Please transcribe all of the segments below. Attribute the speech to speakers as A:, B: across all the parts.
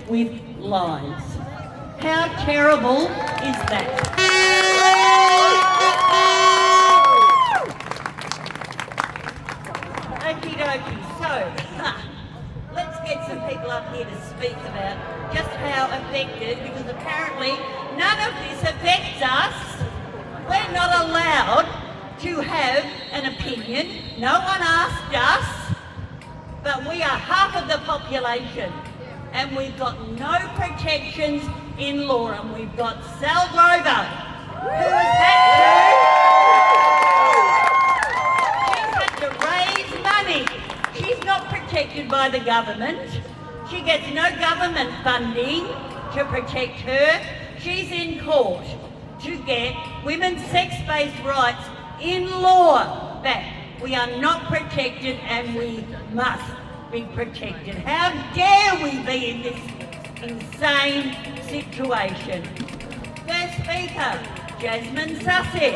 A: with lies. How terrible is that? Okie dokie, so let's get some people up here to speak about just how affected, because apparently none of this affects us. We're not allowed to have an opinion. No one asked us, but we are half of the population and we've got no protections in law. And we've got Sal Grover, who has had to raise money. She's not protected by the government. She gets no government funding to protect her. She's in court to get women's sex-based rights in law back. We are not protected and we must be protected. How dare we be in this insane situation? First speaker, Jasmine Sussex.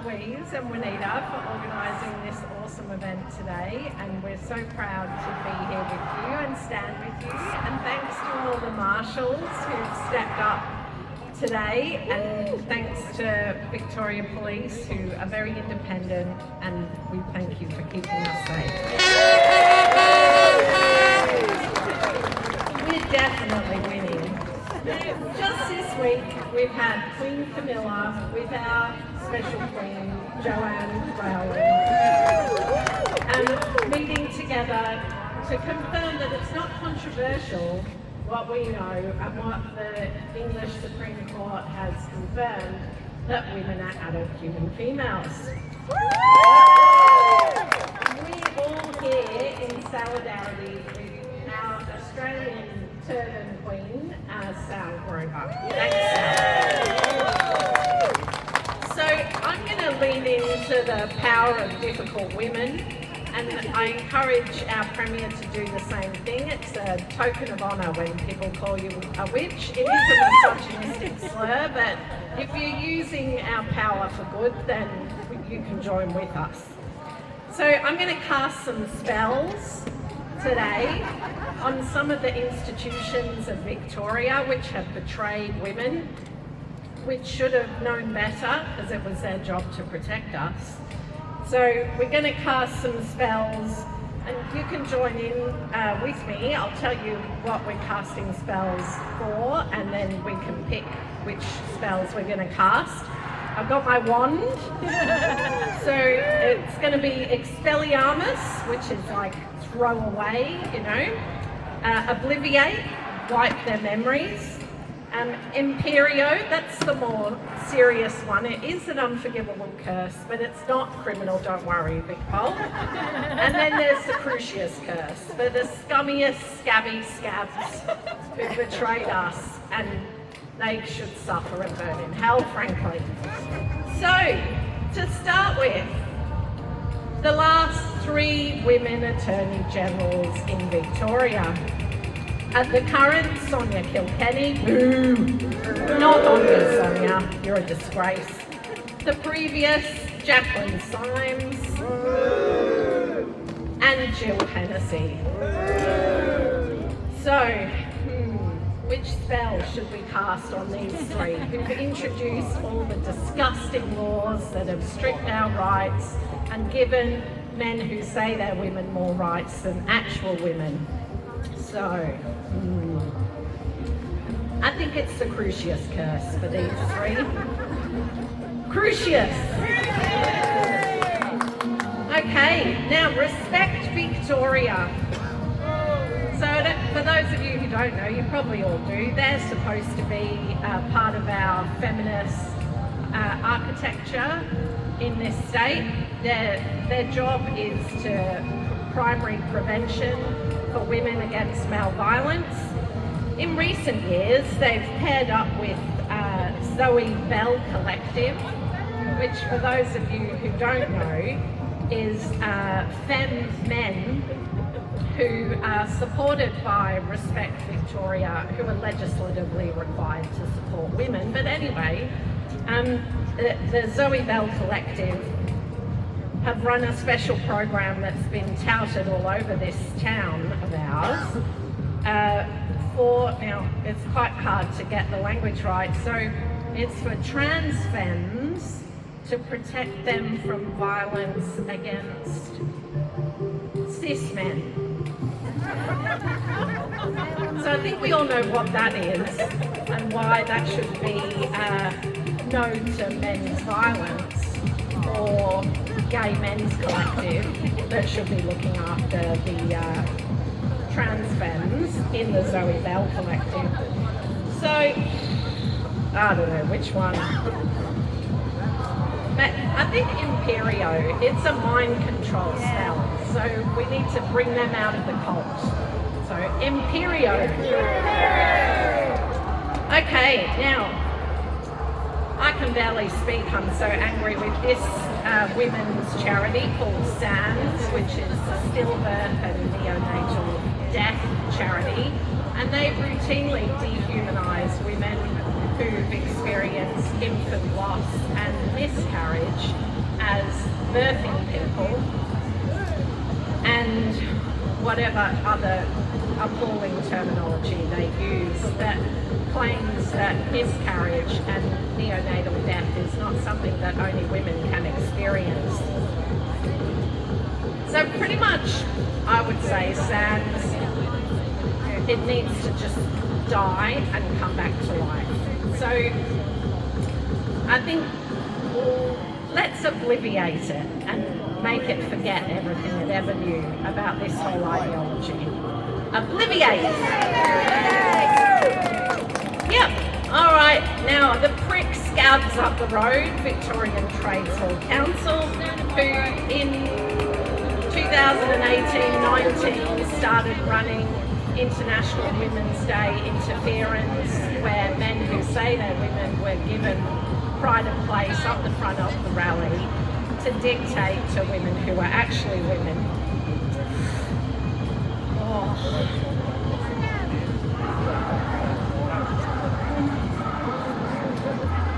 B: Louise and Juanita for organising this awesome event today, and we're so proud to be here with you and stand with you, and thanks to all the marshals who've stepped up today, and thanks to Victoria Police who are very independent, and we thank you for keeping us safe. We're definitely winning. Just this week we've had Queen Camilla with our special queen, Joanne Rowland, meeting together to confirm that it's not controversial what we know and what the English Supreme Court has confirmed, that women are adult human females. We're all here in solidarity with our Australian turban queen, Sal Grover. Thanks, Sal. So I'm going to lean into the power of difficult women, and I encourage our Premier to do the same thing. It's a token of honour when people call you a witch. It is a misogynistic slur, but if you're using our power for good, then you can join with us. So I'm going to cast some spells today on some of the institutions of Victoria which have betrayed women, which should have known better because it was their job to protect us. So we're going to cast some spells, and you can join in with me. I'll tell you what we're casting spells for, and then we can pick which spells we're going to cast. I've got my wand, so it's going to be Expelliarmus, which is like throw away, you know, Obliviate, wipe their memories, Imperio, that's the more serious one. It is an unforgivable curse, but it's not criminal, don't worry, Vic Pol. And then there's the Crucius curse, for the scummiest scabby scabs who betrayed us, and they should suffer and burn in hell, frankly. So, to start with, the last 3 women Attorney Generals in Victoria. At the current, Sonia Kilkenny, boo! Not on you, Sonia, you're a disgrace. The previous, Jacqueline Symes, and Jill Hennessy. So, which spell should we cast on these 3 who've introduced all the disgusting laws that have stripped our rights and given men who say they're women more rights than actual women? So, I think it's the Crucius curse for these 3. Crucius! Okay, now respect Victoria. So for those of you who don't know, you probably all do, they're supposed to be part of our feminist architecture in this state. Their job is to primary prevention for women against male violence. In recent years, they've paired up with Zoe Bell Collective, which for those of you who don't know, is femme men who are supported by Respect Victoria, who are legislatively required to support women. But anyway, the Zoe Bell Collective have run a special program that's been touted all over this town of ours. Now it's quite hard to get the language right, so it's for trans femmes to protect them from violence against cis men. So I think we all know what that is and why that should be no to men's violence, or Gay Men's Collective that should be looking after the trans femmes in the Zoe Bell Collective. So, I don't know which one. But I think Imperio, it's a mind control spell, so we need to bring them out of the cult. So, Imperio. Okay, now, I can barely speak, I'm so angry with this women's charity called SANS, which is a stillbirth and neonatal death charity, and they routinely dehumanise women who've experienced infant loss and miscarriage as birthing people, and whatever other appalling terminology they use that claims that miscarriage and neonatal death is not something that only women can experience. So pretty much, I would say SANS, it needs to just die and come back to life. So I think let's obliviate it and make it forget everything it ever knew about this whole ideology. Obliviate! Yep, all right, now the prick scabs up the road, Victorian Trades Hall Council, who in 2018-19 started running International Women's Day interference, where men who say they're women were given pride of place up the front of the rally to dictate to women who are actually women. Oh.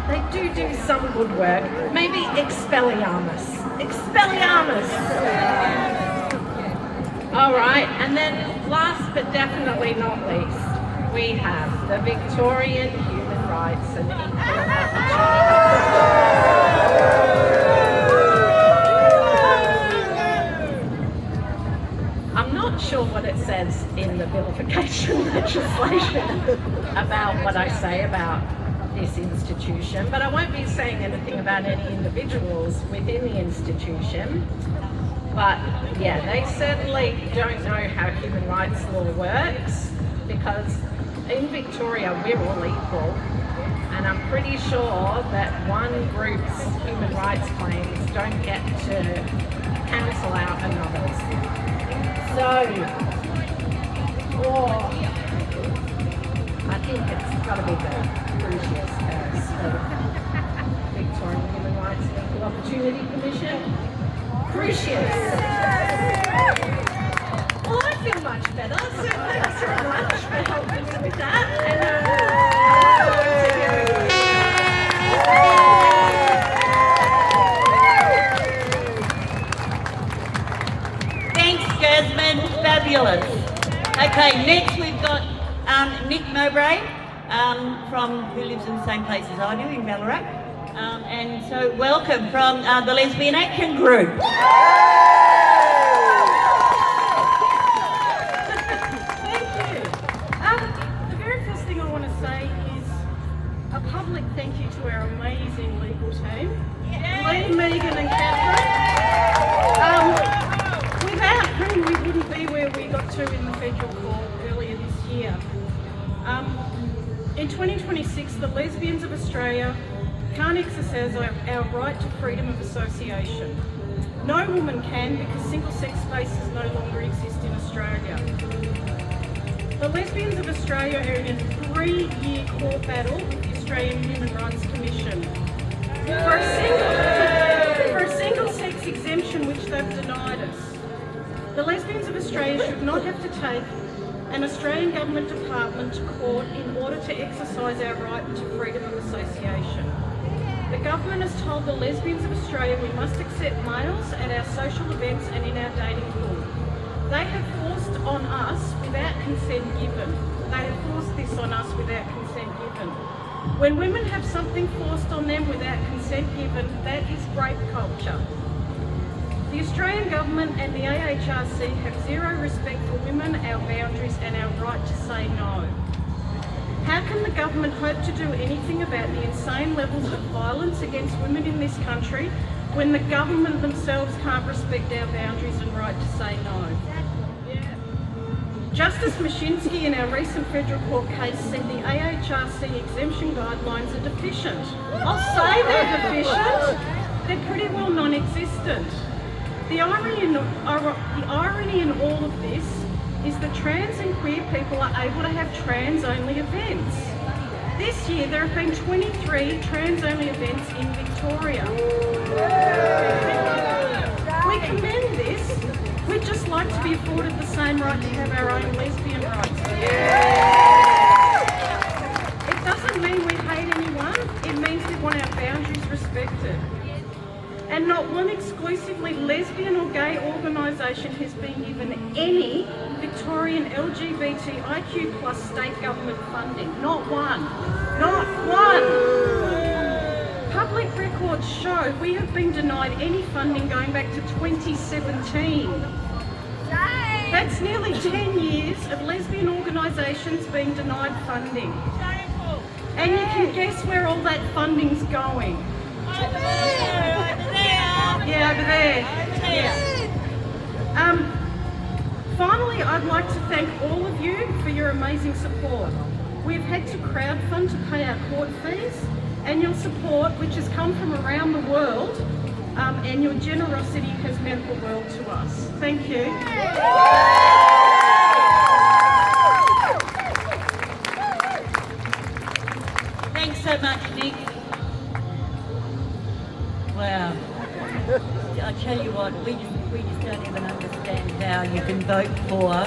B: They do some good work. Maybe Expelliarmus. Expelliarmus! All right, and then last but definitely not least, we have the Victorian Human Rights and Equal Opportunity. I'm not sure what it says in the vilification legislation about what I say about this institution, but I won't be saying anything about any individuals within the institution. But yeah, they certainly don't know how human rights law works, because in Victoria we're all equal, and I'm pretty sure that one group's human rights claims don't get to cancel out another's. So, I think it's got to be the Crucius curse of Victorian Human Rights and Equal Opportunity Commission. Crucius! Well, I feel much better, so thanks very much for helping me with that.
A: Thanks, Jasmine. Fabulous. Okay, next we've got Nick Mowbray, who lives in the same place as I do, in Ballarat. And so welcome from the Lesbian Action Group.
C: Thank you. The very first thing I want to say is a public thank you to our amazing legal team, Lee, Megan and Catherine. Without whom we wouldn't be where we got to in the federal court earlier this year. In 2026, the Lesbians of Australia can't exercise our right to freedom of association. No woman can, because single-sex spaces no longer exist in Australia. The Lesbians of Australia are in a 3-year court battle with the Australian Human Rights Commission for a single-sex exemption which they've denied us. The Lesbians of Australia should not have to take an Australian government department to court in order to exercise our right to freedom of association. The government has told the Lesbians of Australia we must accept males at our social events and in our dating pool. They have forced on us without consent given. They have forced this on us without consent given. When women have something forced on them without consent given, that is rape culture. The Australian Government and the AHRC have zero respect for women, our boundaries and our right to say no. How can the government hope to do anything about the insane levels of violence against women in this country when the government themselves can't respect our boundaries and right to say no? Justice Mashinsky in our recent federal court case said the AHRC exemption guidelines are deficient. I'll say they're deficient. They're pretty well non-existent. The irony in all of this is that trans and queer people are able to have trans-only events. This year there have been 23 trans-only events in Victoria. We commend this. We'd just like to be afforded the same right to have our own lesbian rights. It doesn't mean we hate anyone, it means we want our boundaries respected. And not one exclusively lesbian or gay organisation has been given any Victorian LGBTIQ plus state government funding. Not one. Not one. Public records show we have been denied any funding going back to 2017. That's nearly 10 years of lesbian organisations being denied funding. And you can guess where all that funding's going. Yeah, over there. Yeah. Finally, I'd like to thank all of you for your amazing support. We've had to crowdfund to pay our court fees, and your support, which has come from around the world, and your generosity has meant the world to us. Thank you.
A: Thanks so much, Nick. Wow. I tell you what, we just don't even understand how you can vote for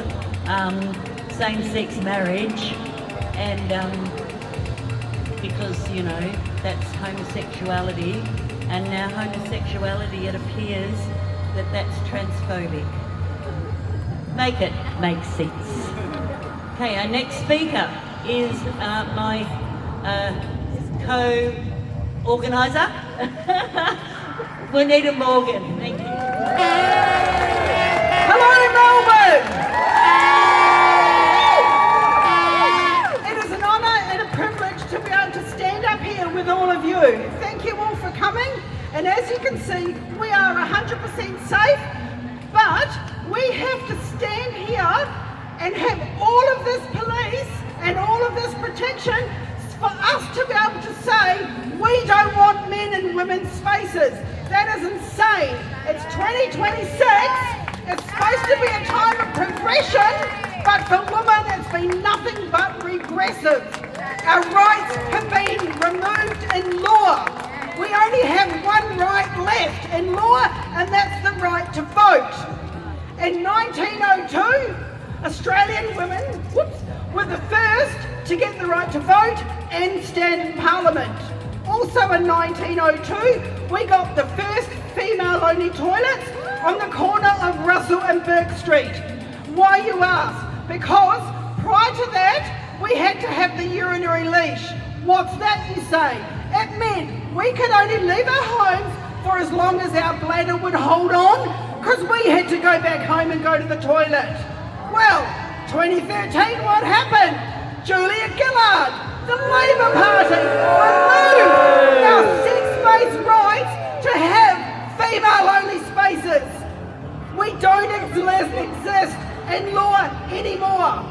A: same-sex marriage, and because, you know, that's homosexuality, and now homosexuality, it appears that that's transphobic. Make it make sense. Okay, our next speaker is my co-organiser, Juanita Morgan. Thank you.
D: Hello, Melbourne! It is an honour and a privilege to be able to stand up here with all of you. Thank you all for coming. And as you can see, we are 100% safe, but we have to stand here and have all of this police and all of this protection for us to be able to say we don't want men in women's spaces. That is insane. It's 2026. It's supposed to be a time of progression, but for women it's been nothing but regressive. Our rights have been removed in law. We only have one right left in law, and that's the right to vote. In 1902, Australian women were the first to get the right to vote and stand in Parliament. Also in 1902, we got the first female-only toilets on the corner of Russell and Burke Street. Why, you ask? Because prior to that, we had to have the urinary leash. What's that, you say? It meant we could only leave our homes for as long as our bladder would hold on, because we had to go back home and go to the toilet. Well, 2013, what happened? Julia Gillard, the Labour Party, removed our sex-based rights to have female-only spaces. We don't exist in law anymore.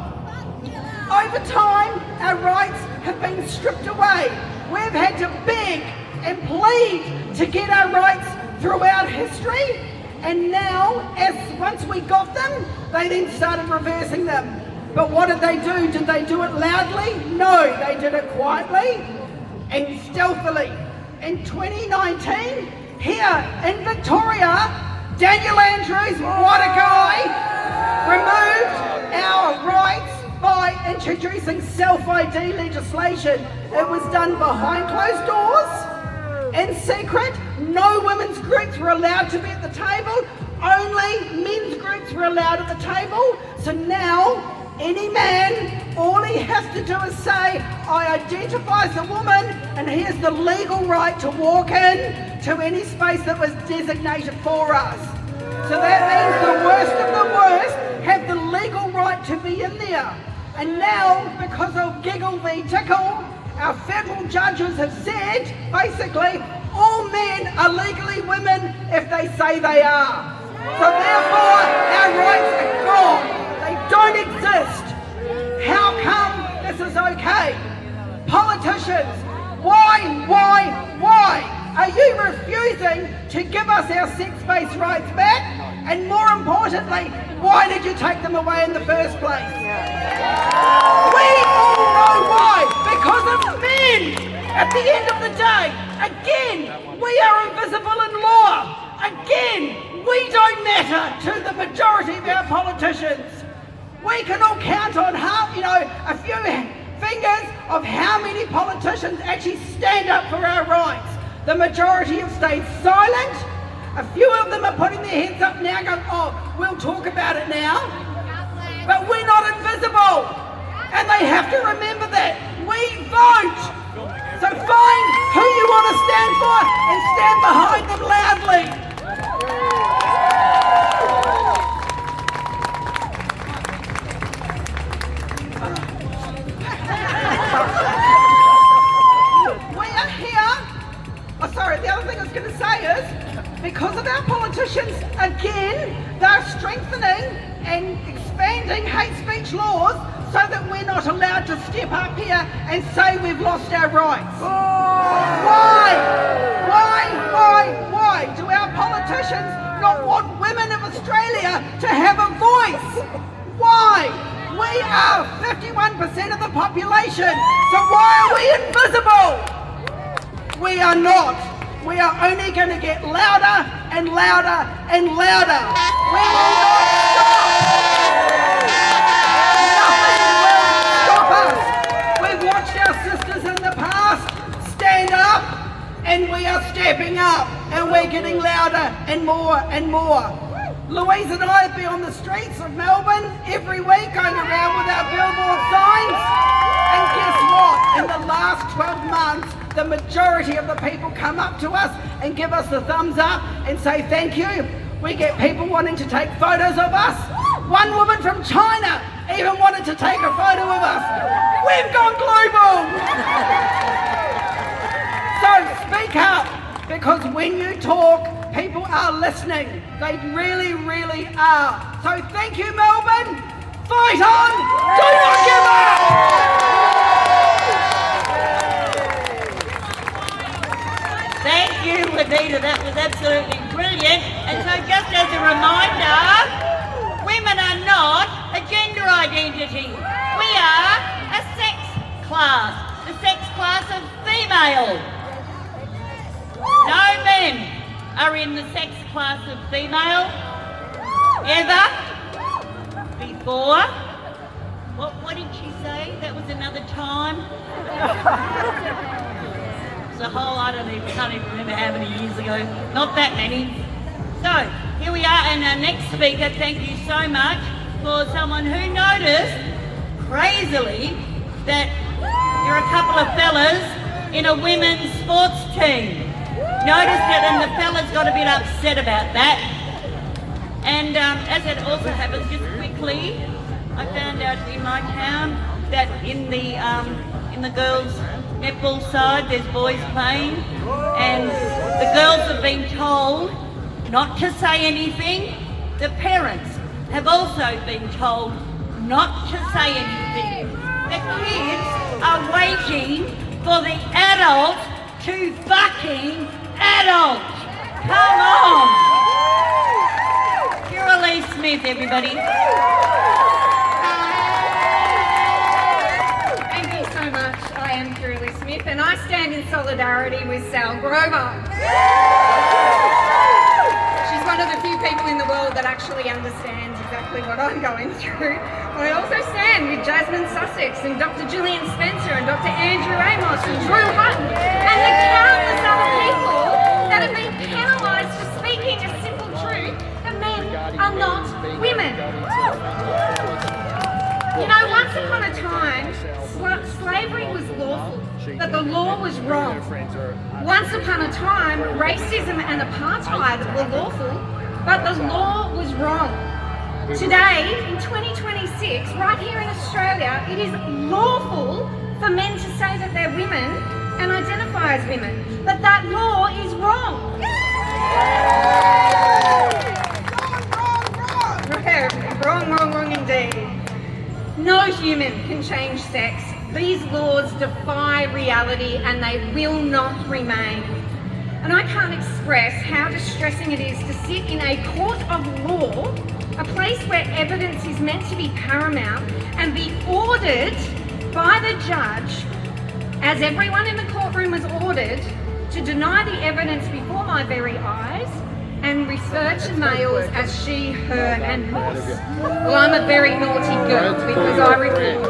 D: Over time, our rights have been stripped away. We've had to beg and plead to get our rights throughout history, and now, once we got them, they then started reversing them. But what did they do? Did they do it loudly? No, they did it quietly and stealthily. In 2019, here in Victoria, Daniel Andrews, what a guy, removed our rights by introducing self-ID legislation. It was done behind closed doors, in secret. No women's groups were allowed to be at the table. Only men's groups were allowed at the table. So now, any man, all he has to do is say, I identify as a woman, and he has the legal right to walk in to any space that was designated for us. So that means the worst of the worst have the legal right to be in there. And now, because of Giggle v Tickle, our federal judges have said, basically, all men are legally women if they say they are. So therefore, our rights are gone. They don't exist. How come this is okay? Politicians, why are you refusing to give us our sex-based rights back? And more importantly, why did you take them away in the first place? We all know why. Because of men. At the end of the day, again, we are invisible in law. Again, we don't matter to the majority of our politicians. We can all count on a few fingers of how many politicians actually stand up for our rights. The majority have stayed silent. A few of them are putting their heads up now going, oh, we'll talk about it now. But we're not invisible. And they have to remember that. We vote. So find who you want to stand for and stand behind them loudly. We are here. Oh, sorry, the other thing I was going to say is, because of our politicians, again, they're strengthening and expanding hate speech laws so that we're not allowed to step up here and say we've lost our rights. Why do our politicians not want women of Australia to have a voice? Why? We are 51% of the population, so why are we invisible? We are not. We are only going to get louder and louder and louder. We will not stop. Nothing will stop us. We've watched our sisters in the past stand up, and we are stepping up, and we're getting louder and more and more. Louise and I have been on the streets of Melbourne every week going around with our billboard signs. And guess what? In the last 12 months, the majority of the people come up to us and give us the thumbs up and say thank you. We get people wanting to take photos of us. One woman from China even wanted to take a photo of us. We've gone global. So speak up, because when you talk, people are listening. They really, really are. So thank you, Melbourne. Fight on. Do not give up.
A: Thank you, Juanita. That was absolutely brilliant. And so just as a reminder, women are not a gender identity. We are a sex class, the sex class of female. No men are in the sex class of female, ever, before. What did she say? That was another time? It's a whole, can't even remember how many years ago. Not that many. So, here we are, and our next speaker, thank you so much, for someone who noticed, crazily, that there are a couple of fellas in a women's sports team. Noticed it, and the fellas got a bit upset about that. And as it also happens, just quickly, I found out in my town that in the girls' netball side, there's boys playing, and the girls have been told not to say anything. The parents have also been told not to say anything. The kids are waiting for the adult to fucking adult. Come on. Kira Smith, everybody.
E: Thank you so much. I am Kira Smith, and I stand in solidarity with Sal Grover. She's one of the few people that actually understands exactly what I'm going through. I also stand with Jasmine Sussex and Dr. Gillian Spencer and Dr. Andrew Amos and Drew Hutton and the countless other people that have been penalised for speaking a simple truth that men are not women. You know, once upon a time, slavery was lawful, but the law was wrong. Once upon a time, racism and apartheid were lawful, but the law was wrong. Today, in 2026, right here in Australia, it is lawful for men to say that they're women and identify as women, but that law is wrong. Wrong indeed. No human can change sex. These laws defy reality and they will not remain. And I can't express how distressing it is to sit in a court of law, a place where evidence is meant to be paramount, and be ordered by the judge, as everyone in the courtroom was ordered, to deny the evidence before my very eyes and refer to males as she, her and hers. Well, I'm a very naughty girl because I refused.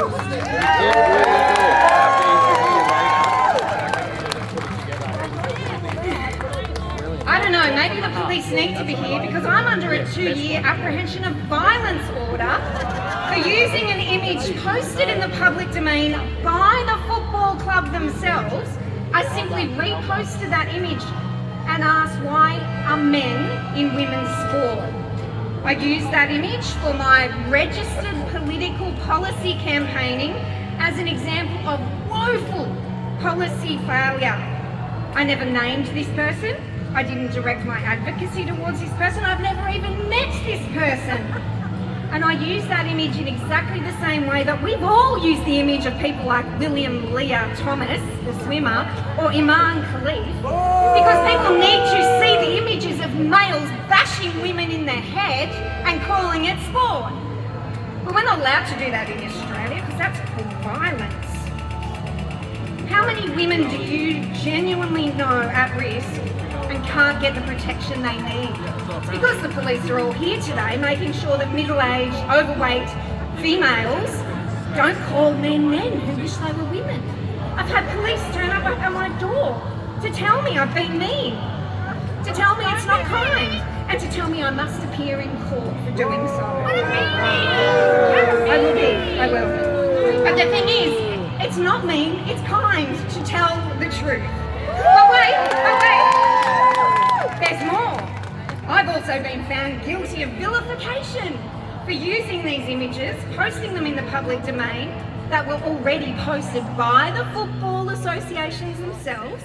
E: I don't know, maybe the police need to be here because I'm under a 2-year apprehension of violence order for using an image posted in the public domain by the football club themselves. I simply reposted that image and asked, why are men in women's sport? I used that image for my registered political policy campaigning as an example of woeful policy failure. I never named this person. I didn't direct my advocacy towards this person. I've never even met this person. And I use that image in exactly the same way that we've all used the image of people like William Leah Thomas, the swimmer, or Iman Khalif, because people need to see the images of males bashing women in their head and calling it sport. But we're not allowed to do that in Australia because that's called violence. How many women do you genuinely know at risk and can't get the protection they need? It's because the police are all here today making sure that middle-aged, overweight females don't call men who wish they were women. I've had police turn up at my door to tell me I've been mean, to tell me it's not kind, and to tell me I must appear in court for doing so. I will. But the thing is, it's not mean, it's kind to tell the truth. But wait. There's more. I've also been found guilty of vilification for using these images, posting them in the public domain that were already posted by the football associations themselves.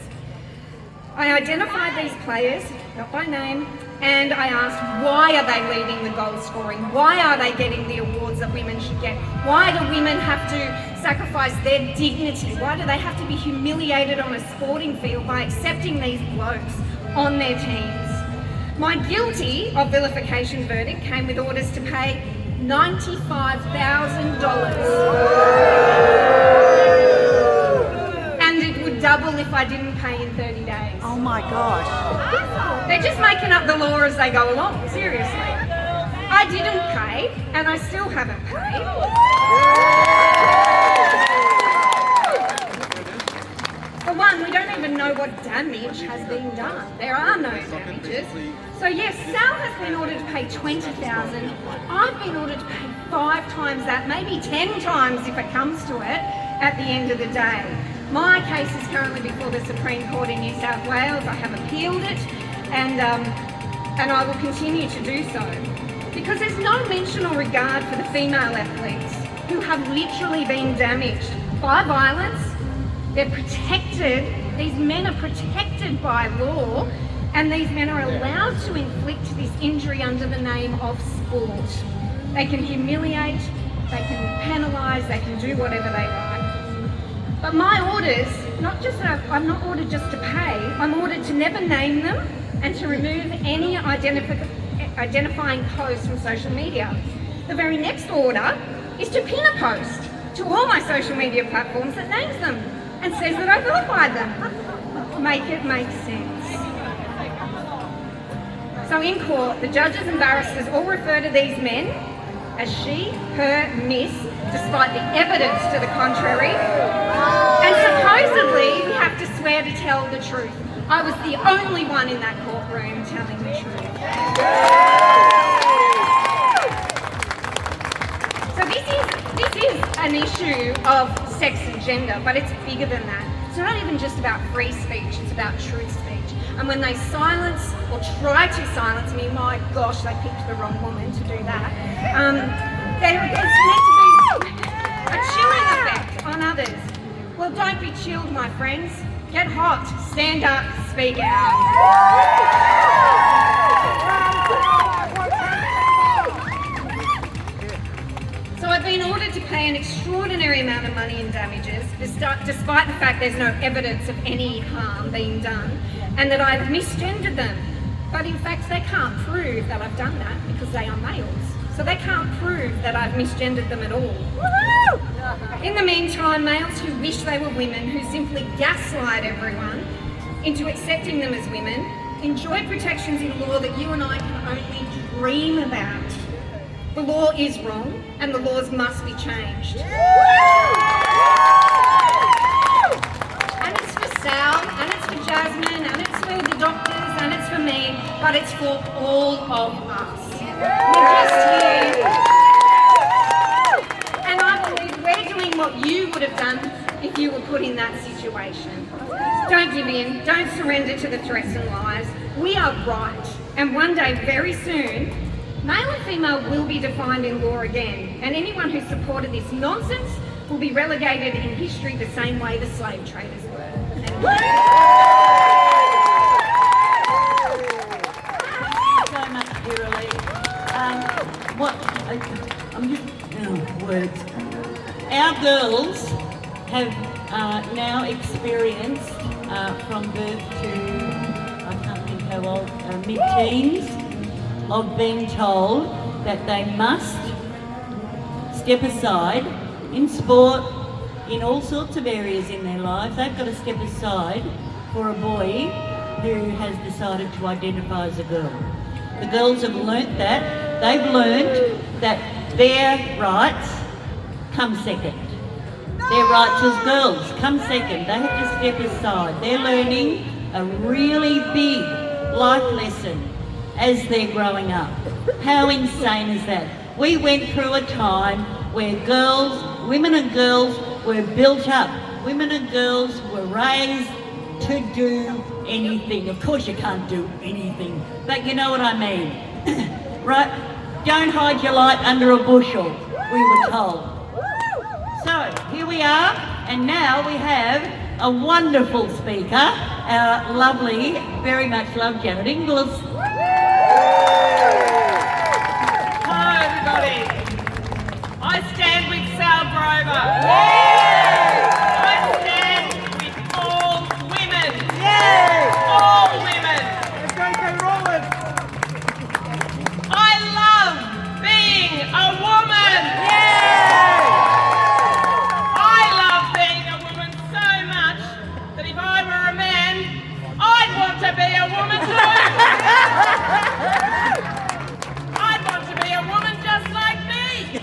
E: I identified these players, not by name, and I asked, why are they leading the goal scoring? Why are they getting the awards that women should get? Why do women have to sacrifice their dignity? Why do they have to be humiliated on a sporting field by accepting these blokes on their teams? My guilty of vilification verdict came with orders to pay $95,000. And it would double if I didn't pay in 30 days.
F: Oh my gosh.
E: They're just making up the law as they go along, seriously. I didn't pay, and I still haven't paid. For one, we don't even know what damage has been done. There are no damages. So yes, Sal has been ordered to pay $20,000. I've been ordered to pay 5 times that, maybe 10 times if it comes to it, at the end of the day. My case is currently before the Supreme Court in New South Wales. I have appealed it, and I will continue to do so. Because there's no mention or regard for the female athletes who have literally been damaged by violence. They're protected, these men are protected by law, and these men are allowed to inflict this injury under the name of sport. They can humiliate, they can penalise, they can do whatever they like. But my orders, I'm not ordered just to pay, I'm ordered to never name them and to remove any identifying posts from social media. The very next order is to pin a post to all my social media platforms that names them and says that I vilified them. Make it make sense. So in court, the judges and barristers all refer to these men as she, her, miss, despite the evidence to the contrary. And supposedly, we have to swear to tell the truth. I was the only one in that courtroom telling the truth. So this is an issue of sex and gender, but it's bigger than that. It's not even just about free speech, it's about truth speech. And when they silence or try to silence me, my gosh, they picked the wrong woman to do that. There's meant to be a chilling effect on others. Well, don't be chilled, my friends. Get hot, stand up, speak out. So I've been ordered to pay an extraordinary amount of money in damages, despite the fact there's no evidence of any harm being done, and that I've misgendered them. But in fact, they can't prove that I've done that because they are males. So they can't prove that I've misgendered them at all. Woo-hoo! In the meantime, males who wish they were women, who simply gaslight everyone into accepting them as women, enjoy protections in law that you and I can only dream about. The law is wrong, and the laws must be changed. And it's for Sal, and it's for Jasmine, and it's for the doctors, and it's for me, but it's for all of us. We're just here. And I believe we're doing what you would have done if you were put in that situation. Don't give in, don't surrender to the threats and lies. We are right, and one day, very soon, male and female will be defined in law again, and anyone who supported this nonsense will be relegated in history the same way the slave traders were.
A: Thank you so much, Kiralee. I'm just words. Our girls have now experienced from birth to I can't think how old, mid-teens, of being told that they must step aside in sport, in all sorts of areas in their lives. They've got to step aside for a boy who has decided to identify as a girl. The girls have learnt that. They've learnt that their rights come second. Their rights as girls come second. They have to step aside. They're learning a really big life lesson as they're growing up. How insane is that? We went through a time where girls, women and girls were built up. Women and girls were raised to do anything. Of course you can't do anything, but you know what I mean. Right? Don't hide your light under a bushel, we were told. So here we are, and now we have a wonderful speaker, our lovely, very much loved Janet Inglis.
F: Hello everybody. I stand with Sal Grover. I stand with all women. All women. I love being a woman. I love being a woman so much that if I were a man, I'd want to be a woman too. I'd want to be a woman just like me.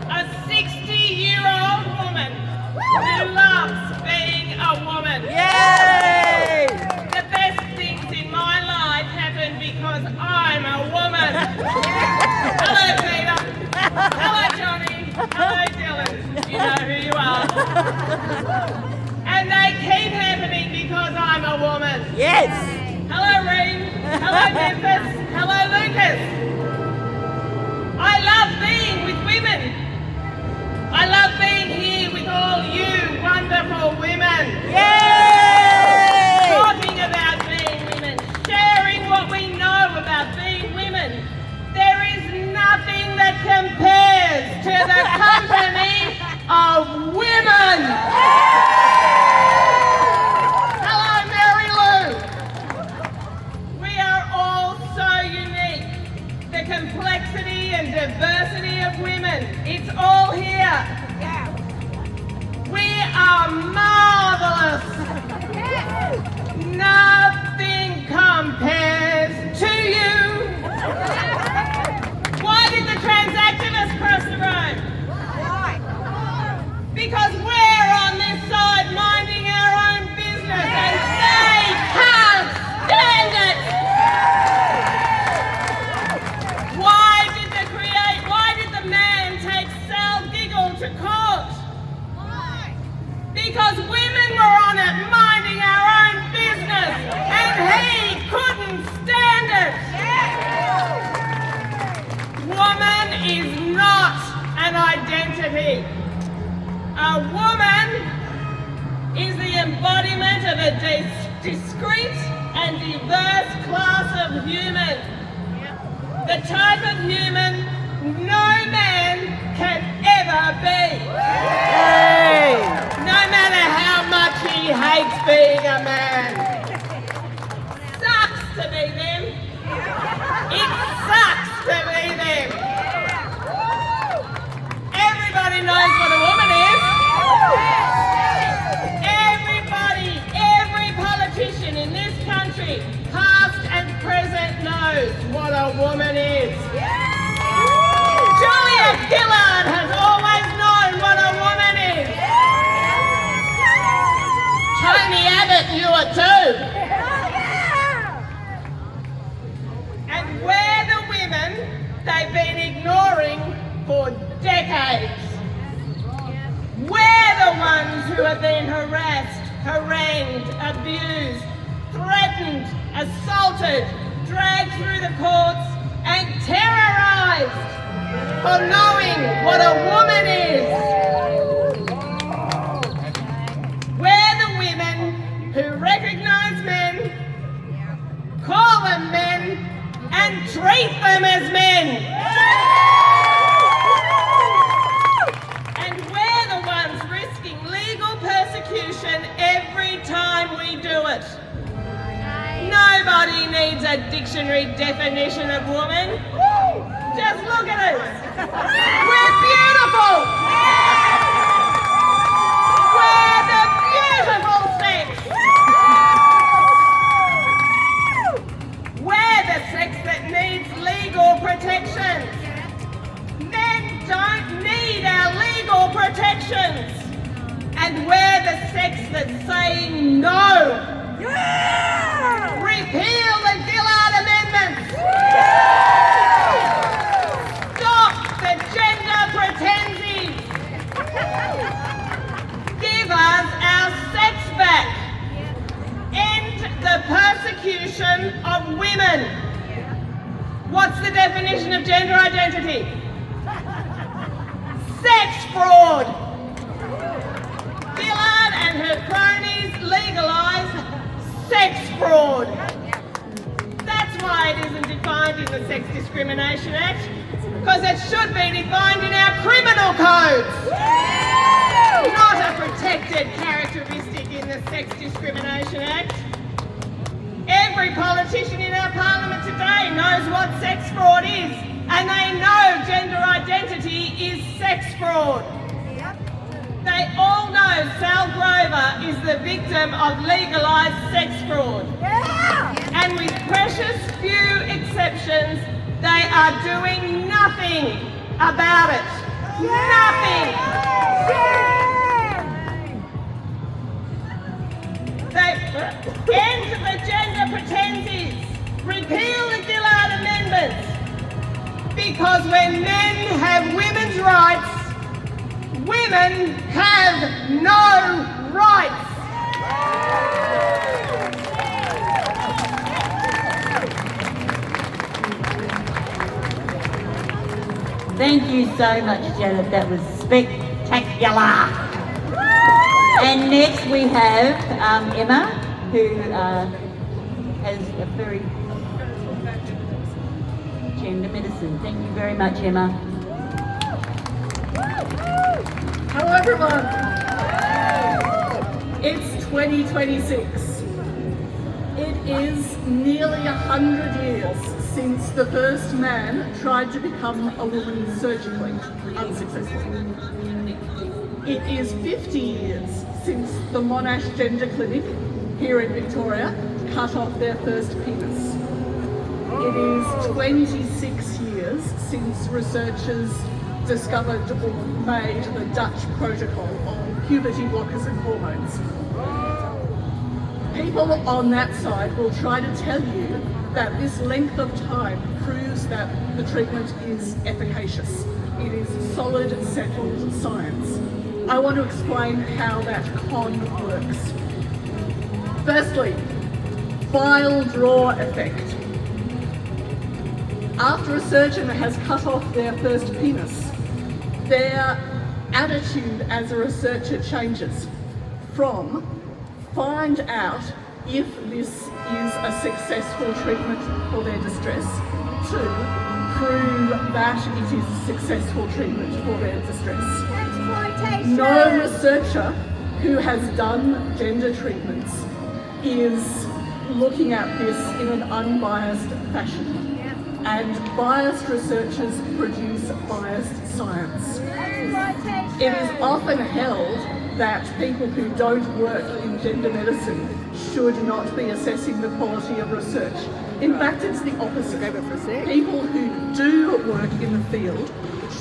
F: A 60-year-old woman who loves being a woman.
G: Yay!
F: The best things in my life happen because I'm a woman. Hello, Peter. Hello, Johnny. Hello, Dylan. You know who you are. And they keep happening because I'm a woman.
G: Yes!
F: Hello, Reem. Hello, Memphis. Hello, Lucas. I love being with women. I love being here with all you wonderful women.
G: Yay!
F: Talking about being women, sharing what we know about being women. There is nothing that compares to the company of women. Hello, Mary Lou. We are all so unique. The complexity and diversity of women, it's all here. We are marvelous. Nothing compares to you. because women were on it minding our own business and he couldn't stand it. Woman is not an identity. A woman is the embodiment of a discrete and diverse class of human. The type of human no man can ever be.
G: Hey!
F: No matter how much he hates being a man. Sucks to be them. It sucks to be them. Everybody knows what a woman is. Everybody, every politician in this country, past and present, knows what a woman is. Julia Gillard has always known what a woman is. Tony Abbott knew it too. And we're the women they've been ignoring for decades. We're the ones who have been harassed, harangued, abused, threatened, assaulted, dragged through the courts and terrorised for knowing what a woman is. We're the women who recognise men, call them men, and treat them as men. And we're the ones risking legal persecution every time we do it. Nobody needs a dictionary definition of woman. Just look at us. We're beautiful. We're the beautiful sex. We're the sex that needs legal protections. Men don't need our legal protections. And we're the sex that's saying no. Repeal the Gillard Amendments. Stop the gender pretensies. Give us our sex back. End the persecution of women. What's the definition of gender identity? Sex fraud. Gillard and her cronies legalise sex fraud. That's why it isn't defined in the Sex Discrimination Act, because it should be defined in our criminal codes. Not a protected characteristic in the Sex Discrimination Act. Every politician in our parliament today knows what sex fraud is, and they know gender identity is sex fraud. They all know Sal Grover is the victim of legalised sex fraud. And with precious few exceptions, they are doing nothing about it. Nothing. They end the gender pretensies. Repeal the Gillard Amendments. Because when men have women's rights, women have no rights.
A: Thank you so much, Janet. That was spectacular. And next we have Emma, who has a very gender medicine. Thank you very much, Emma.
H: Hello everyone! It's 2026. It is nearly 100 years since the first man tried to become a woman surgically, unsuccessfully. It is 50 years since the Monash Gender Clinic here in Victoria cut off their first penis. It is 26 years since researchers discovered or made the Dutch protocol on puberty blockers and hormones. People on that side will try to tell you that this length of time proves that the treatment is efficacious. It is solid, settled science. I want to explain how that con works. Firstly, file draw effect. After a surgeon has cut off their first penis, their attitude as a researcher changes from find out if this is a successful treatment for their distress to prove that it is a successful treatment for their distress. No researcher who has done gender treatments is looking at this in an unbiased fashion. And biased researchers produce biased science. It is often held that people who don't work in gender medicine should not be assessing the quality of research. In fact, it's the opposite. People who do work in the field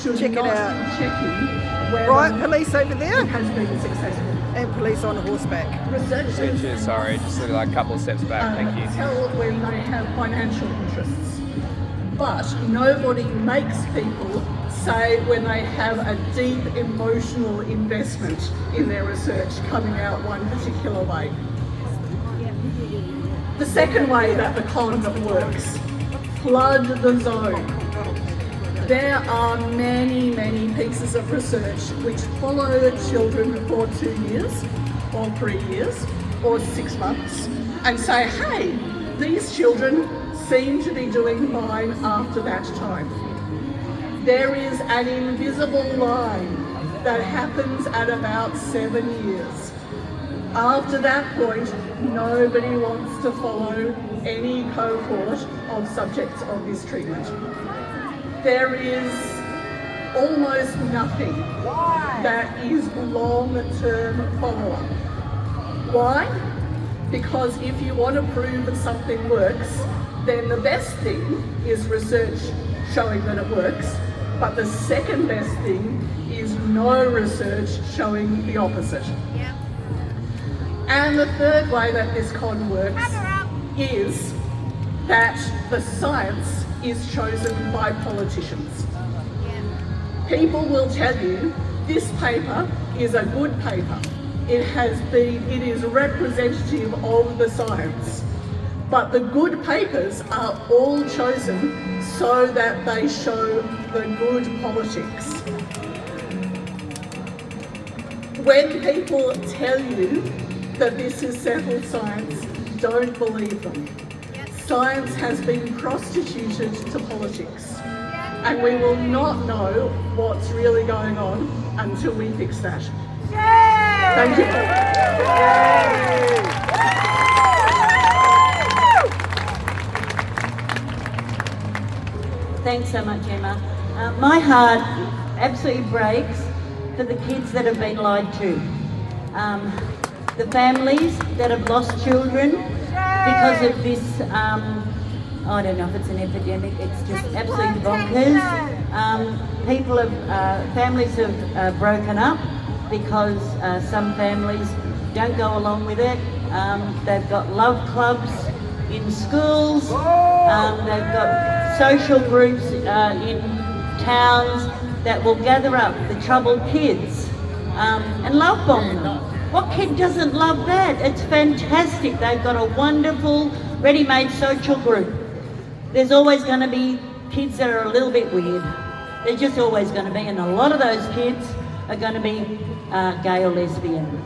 H: should not be checking whether
G: Right, police over there
H: it has been successful.
G: and police on horseback.
H: Researchers
I: Sorry, just like a couple of steps back, thank you.
H: tell when they have financial interests. But nobody makes people say when they have a deep emotional investment in their research coming out one particular way. The second way that the con works, flood the zone. There are many pieces of research which follow children for 2 years, or 3 years, or 6 months, and say, hey, these children seem to be doing fine after that time. There is an invisible line that happens at about 7 years. After that point, nobody wants to follow any cohort of subjects of this treatment. There is almost nothing that is long-term follow-up. Why? Because if you want to prove that something works, then the best thing is research showing that it works, but the second best thing is no research showing the opposite. And the third way that this con works is that the science is chosen by politicians. People will tell you this paper is a good paper. It is representative of the science. But the good papers are all chosen so that they show the good politics. When people tell you that this is settled science, don't believe them. Science has been prostituted to politics. And we will not know what's really going on until we fix that. Thank you.
A: Thanks so much, Emma. My heart absolutely breaks for the kids that have been lied to. The families that have lost children because of this, I don't know if it's an epidemic, it's just absolutely bonkers. Families have broken up because some families don't go along with it. They've got love clubs in schools, they've got social groups in towns that will gather up the troubled kids and love bomb them. What kid doesn't love that? It's fantastic. They've got a wonderful ready-made social group. There's always going to be kids that are a little bit weird. They're just always going to be, and a lot of those kids are going to be gay or lesbian.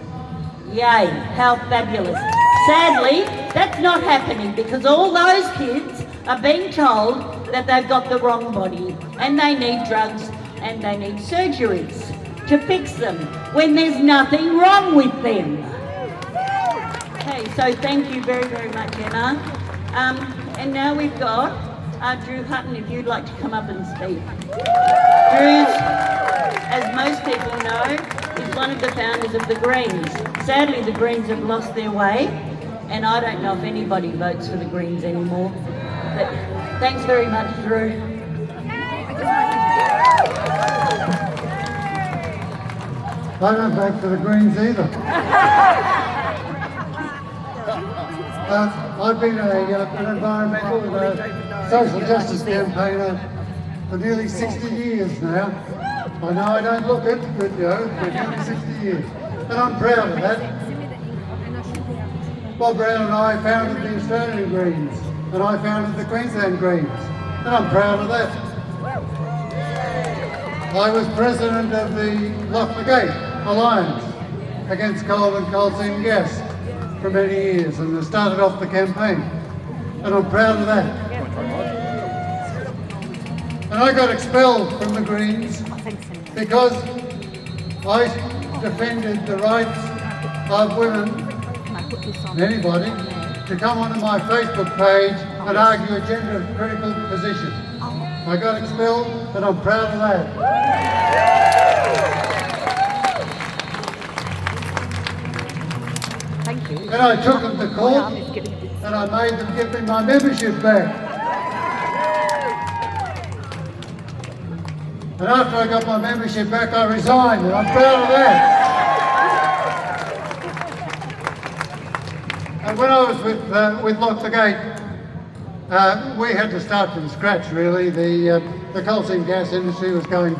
A: Yay, how fabulous. Sadly, that's not happening because all those kids are being told that they've got the wrong body and they need drugs and they need surgeries to fix them when there's nothing wrong with them. Okay, so thank you very, very much, Emma. And now we've got Drew Hutton, if you'd like to come up and speak. Drew's, as most people know, is one of the founders of the Greens. Sadly, the Greens have lost their way, and I don't know if anybody votes for the Greens anymore. But thanks very much, Drew.
J: I don't vote for the Greens either. I've been an environmental social justice campaigner for nearly 60 years now. I know I don't look it, but you know, for nearly 60 years. And I'm proud of that. Bob Brown and I founded the Australian Greens, and I founded the Queensland Greens, and I'm proud of that. I was president of the Lock the Gate Alliance against coal and coal seam gas for many years, and I started off the campaign, and I'm proud of that. And I got expelled from the Greens because I defended the rights of women, anybody, to come onto my Facebook page and argue a gender critical position. I got expelled, and I'm proud of that. Thank you. And I took them to court, and I made them give me my membership back. And after I got my membership back, I resigned, and I'm proud of that. And when I was with Lock the Gate, we had to start from scratch, really. The coal seam gas industry was going